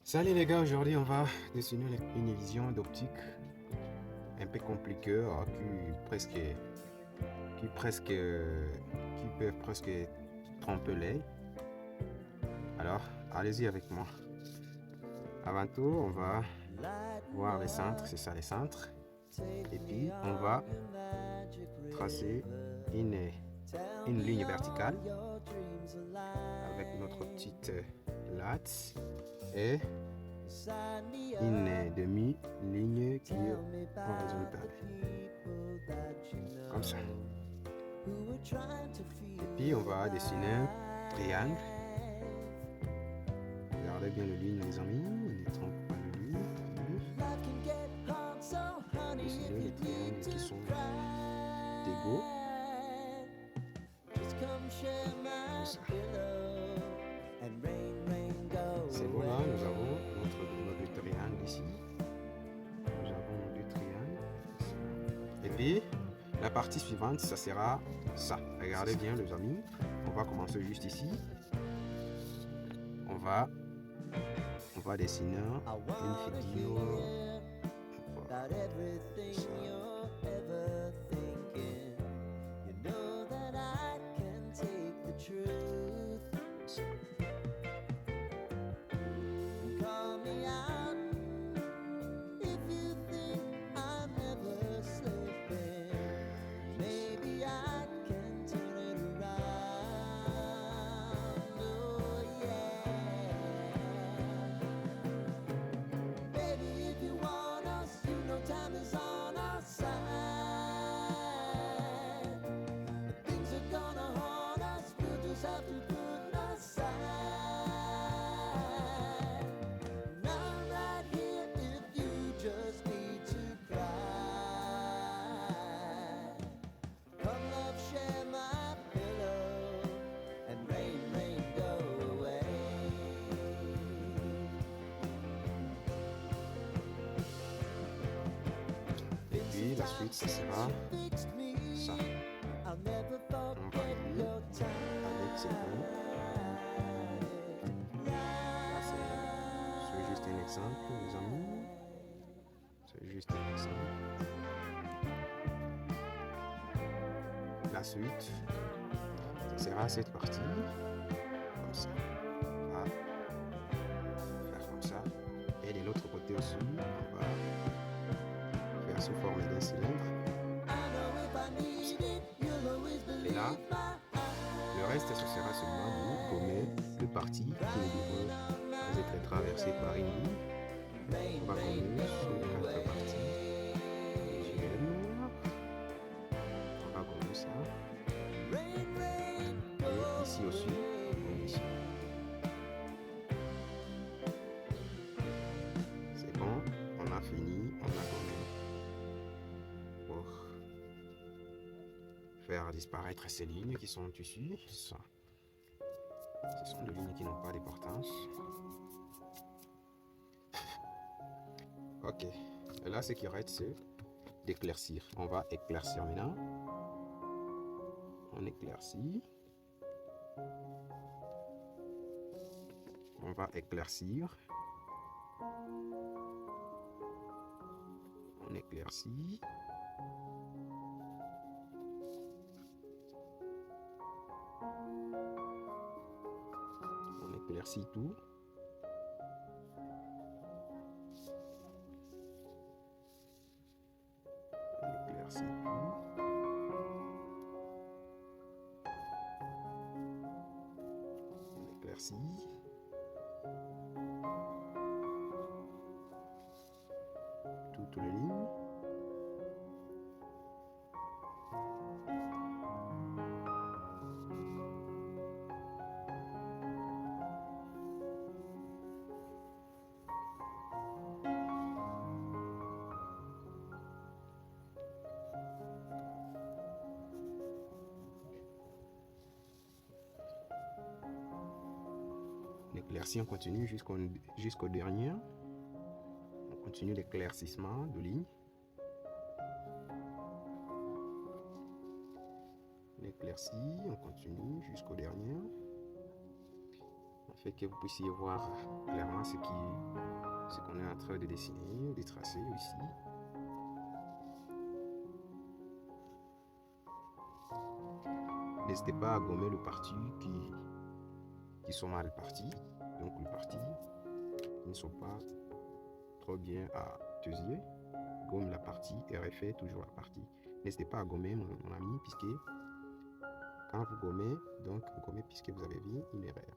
Salut les gars, aujourd'hui on va dessiner une illusion d'optique un peu compliquée qui peut presque tromper l'œil. Alors allez-y avec moi. Avant tout on va voir les centres, c'est ça les centres. Et puis on va tracer une ligne verticale avec notre petite latte et une demi-ligne qui est horizontale. Comme ça. Et puis on va dessiner un triangle. Regardez bien le ligne les amis, ne trompe pas le ligne. Dessiner les triangles qui sont égaux. Comme ça. C'est bon là, nous avons notre triangle ici. Nous avons nos deux triangles. Et puis, la partie suivante, ça sera ça. Regardez bien les amis. On va commencer juste ici. On va dessiner une figure. Voilà. Et la suite, ce sera ça. On va finir avec ces points. C'est juste un exemple, les amis. C'est juste un exemple. La suite, ce sera cette partie. Comme ça. On va faire comme ça. Et de l'autre côté aussi, on va faire sous forme d'un cylindre. Et là, le reste, ce sera seulement de gommer le parti qui ne devrait pas être traversé par une ligne. On va gommer sur les quatre parties. On va gommer ça. Et ici aussi, ici. C'est bon, on a fini, on a gommé pour faire disparaître ces lignes qui sont ici. Ça. Ce sont des lignes qui n'ont pas d'importance. Ok, et là ce qui reste c'est d'éclaircir. On va éclaircir maintenant. On éclaircit. On va éclaircir. On éclaircit. On éclaircit tout. On éclaircit tout. On éclaircit. Toutes les lignes. L'éclairci, on continue jusqu'au dernier. On continue l'éclaircissement de lignes. L'éclairci, on continue jusqu'au dernier. Afin que vous puissiez voir clairement ce qui ce qu'on est en train de dessiner, de tracer ici. N'hésitez pas à gommer le parti qui sont mal partis. Donc le parti qui ne sont pas trop bien à tes yeux. Gomme la partie et refait toujours la partie. N'hésitez pas à gommer mon ami, puisque quand vous gommez, puisque vous avez vu une erreur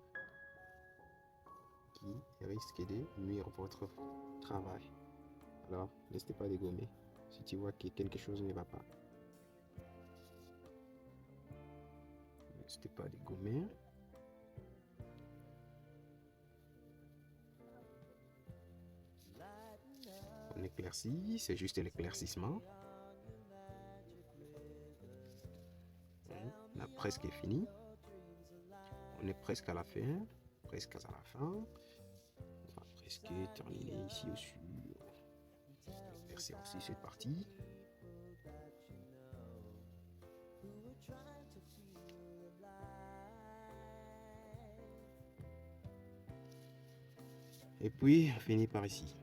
qui risque de nuire à votre travail. Alors, n'hésitez pas à gommer si tu vois que quelque chose ne va pas. N'hésitez pas à gommer. On éclaircit, c'est juste l'éclaircissement. On a presque fini. On est presque à la fin. Presque à la fin. On va presque terminer ici au-dessus. Éclaircir aussi cette partie. Et puis, on finit par ici.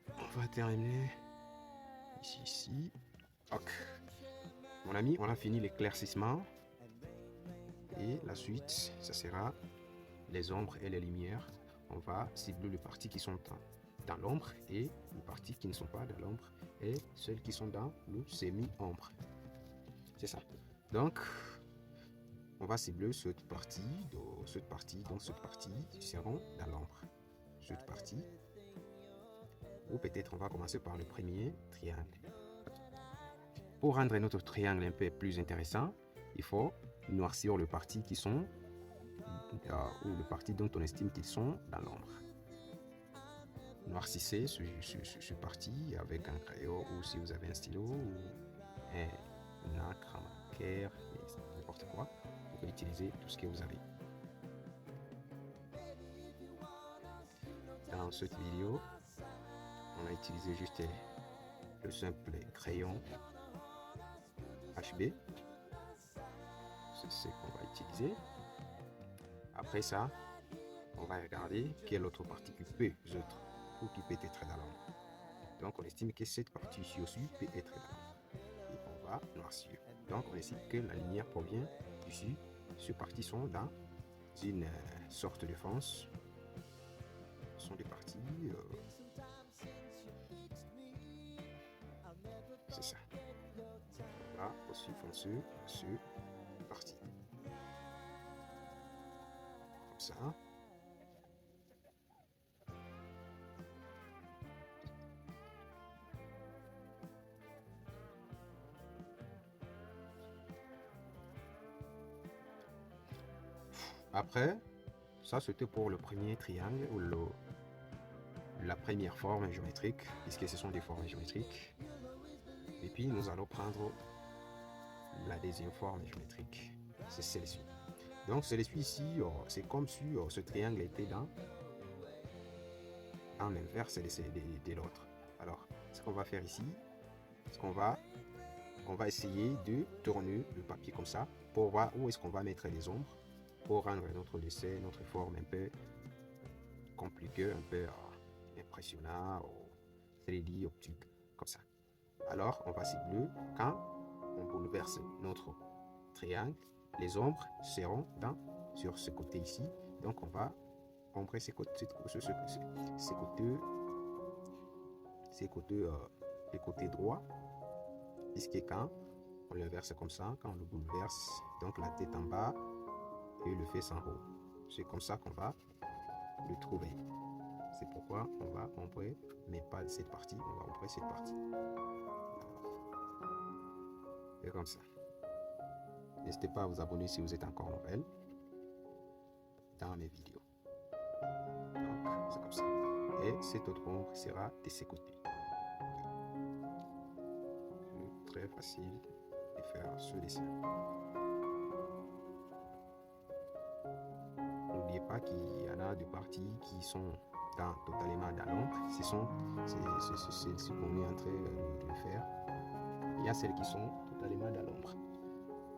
On va terminer ici. Ok. Mon ami, on a fini l'éclaircissement. Et la suite, ça sera les ombres et les lumières. On va cibler les parties qui sont dans l'ombre et les parties qui ne sont pas dans l'ombre et celles qui sont dans le semi-ombre. C'est ça. Donc, on va cibler cette partie, cette partie seront dans l'ombre. Cette partie, ou peut-être on va commencer par le premier triangle. Pour rendre notre triangle un peu plus intéressant, il faut noircir les parties qui sont ou les parties dont on estime qu'ils sont dans l'ombre. Noircissez ce parti avec un crayon ou si vous avez un stylo ou une encre, un marqueur, n'importe quoi. Vous pouvez utiliser tout ce que vous avez. Dans cette vidéo, on a utilisé juste le simple crayon HB. C'est ce qu'on va utiliser. Après ça, on va regarder quelle autre partie qui peut être ou qui peut être dans l'ombre. Donc on estime que cette partie ici aussi peut être dans l'ombre. Et on va noircir. Donc on estime que la lumière provient d'ici. Ces parties sont dans une sorte de fonce. Ce sont des parties. C'est ça. On va aussi foncer ce parti. Comme ça. Après, ça c'était pour le premier triangle ou la première forme géométrique, puisque ce sont des formes géométriques. Et puis nous allons prendre la deuxième forme géométrique, c'est celle-ci. Donc celle-ci ici, c'est comme si ce triangle était dans l'inverse de l'autre. Alors, ce qu'on va faire ici, on va essayer de tourner le papier comme ça pour voir où est-ce qu'on va mettre les ombres pour rendre notre dessin, notre forme un peu compliquée, un peu impressionnant, 3D, optique, comme ça. Alors, on va cibler quand on bouleverse notre triangle, les ombres seront sur ce côté ici. Donc, on va ombrer ces côtés, les côtés droits, puisque quand on le verse comme ça, quand on le bouleverse, donc la tête en bas et le fesse en haut. C'est comme ça qu'on va le trouver. C'est pourquoi on va ombrer, mais pas cette partie, on va ombrer cette partie. Et comme ça. N'hésitez pas à vous abonner si vous êtes encore nouvelle dans mes vidéos. Donc, c'est comme ça. Et cette autre ombre sera de ces côtés. Très facile de faire ce dessin. N'oubliez pas qu'il y en a des parties qui sont totalement dans l'ombre. C'est ce qu'on est en train de faire. Il y a celles qui sont totalement dans l'ombre.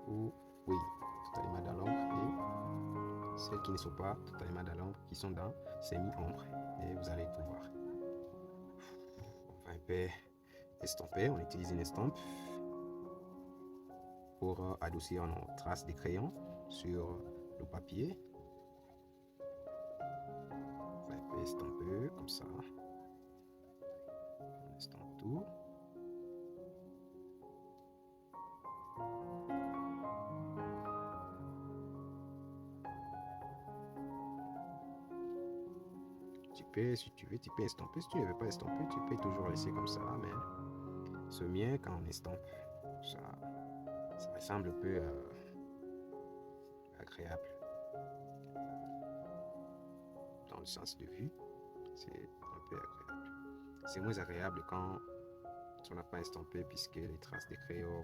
Ou oui, totalement dans l'ombre. Et celles qui ne sont pas totalement dans l'ombre, qui sont dans semi-ombre. Et vous allez tout voir. On va un peu estomper. On utilise une estompe pour adoucir nos traces de crayon sur le papier. On va un peu estomper comme ça. On estompe tout. Si tu veux, tu peux estomper. Si tu ne veux pas estomper, tu peux toujours laisser comme ça. Mais c'est mieux quand on estompe. Ça ressemble un peu agréable. Dans le sens de vue, c'est un peu agréable. C'est moins agréable quand on n'a pas estompé, puisque les traces de crayon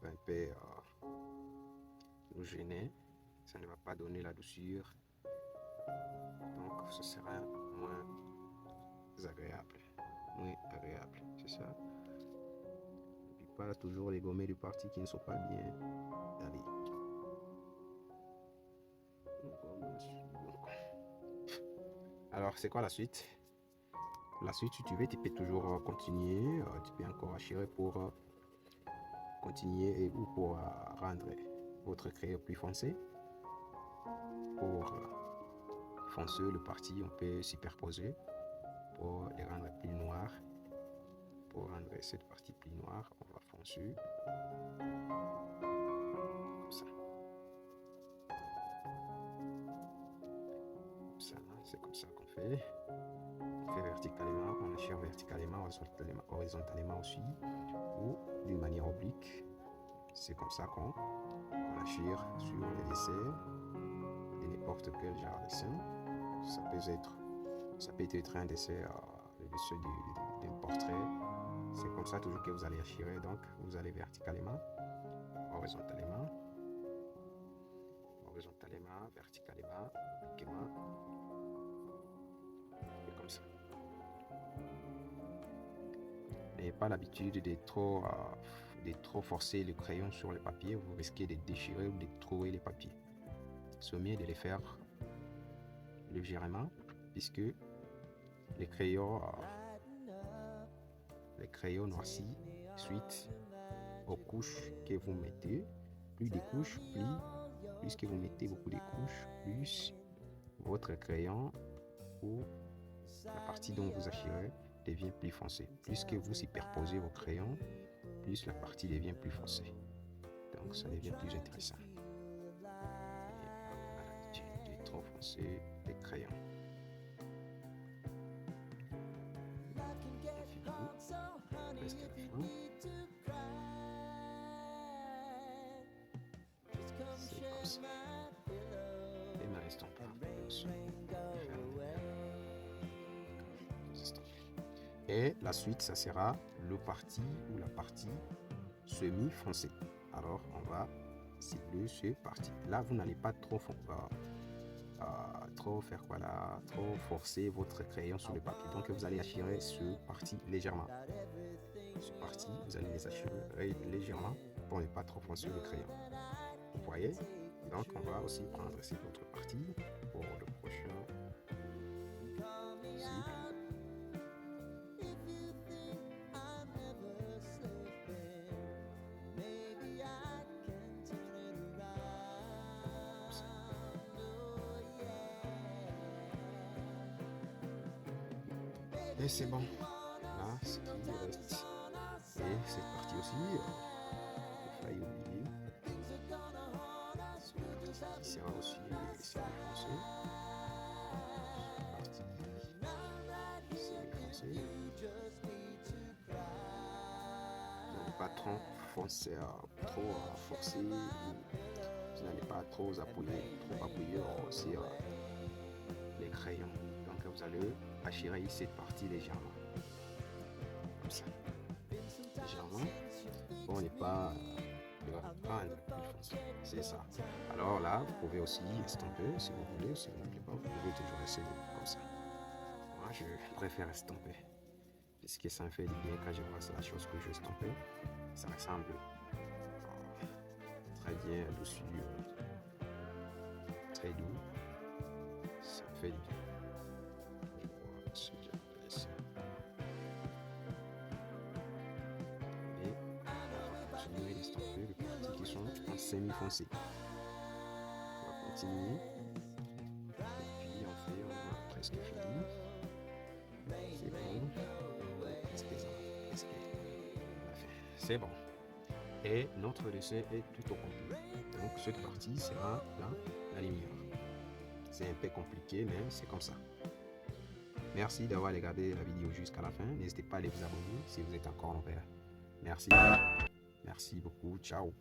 vont un peu nous gêner. Ça ne va pas donner la douceur. Donc, ce sera moins agréable. C'est ça. N'oublie pas toujours les gommets de parties qui ne sont pas bien allées. Alors, c'est quoi la suite? La suite, si tu veux, tu peux toujours continuer. Tu peux encore achirer pour continuer ou pour rendre votre crayon plus foncé. Pour fonceux, le parti, on peut superposer pour les rendre plus noirs. Pour rendre cette partie plus noire, on va foncer comme ça. C'est comme ça qu'on fait. On fait verticalement, on achire verticalement, horizontalement aussi, ou d'une manière oblique. C'est comme ça qu'on achire sur les dessins de n'importe quel genre de dessin. Ça peut être un dessin, le dessin d'un portrait. C'est comme ça toujours que vous allez achirer. Donc, vous allez verticalement, horizontalement, verticalement, obliquement. Et comme ça. N'ayez pas l'habitude de trop forcer le crayon sur le papier. Vous risquez de déchirer ou de trouer les papiers. C'est mieux de les faire légèrement, puisque les crayons noircis suite aux couches que vous mettez. Plus de couches, plus que vous mettez beaucoup de couches, plus votre crayon ou la partie dont vous achirez devient plus foncée. Plus que vous superposez vos crayons, plus la partie devient plus foncée. Donc ça devient plus intéressant. Et l'habitude de trop foncer les crayons. Presque à la fin. C'est comme ça. Et ma estompe dessus. Et la suite, ça sera le parti ou la partie semi-foncée. Alors, on va cibler ce parti. Là, vous n'allez pas trop faire quoi là, trop forcer votre crayon sur le papier. Donc, vous allez achirer ce parti légèrement. Ce parti, vous allez les achirer légèrement pour ne pas trop foncer le crayon. Vous voyez? Donc, on va aussi prendre cette autre partie pour le prochain cible. Et c'est bon. Là, ce qui reste. Et cette partie aussi, il a failli oublier. Cette partie qui sera aussi semi-foncée. Partie semi-foncée. Vous n'allez pas trop foncer, trop forcer. Vous n'allez pas trop appuyer sur les crayons. Donc vous allez achirer cette partie légèrement. Comme ça. Légèrement. Pour ne pas prendre plus foncé. C'est ça. Alors là, vous pouvez aussi estomper si vous voulez. Si vous ne voulez pas, vous pouvez toujours essayer comme ça. Moi, je préfère estomper. Puisque ça me fait du bien quand je vois la chose que je estomper. Ça ressemble très bien dessus fait doux. Ça fait du bien. Voilà ce que j'appelle ça. Et on va continuer d'estomper les parties qui sont en semi-foncé. On va continuer. Et puis on a presque fini. C'est bon. Presque. C'est bon. Et notre dessin est tout au complet. Donc cette partie sera là, la lumière. C'est un peu compliqué, mais c'est comme ça. Merci d'avoir regardé la vidéo jusqu'à la fin. N'hésitez pas à vous abonner si vous êtes encore en vert. Merci. Merci beaucoup. Ciao.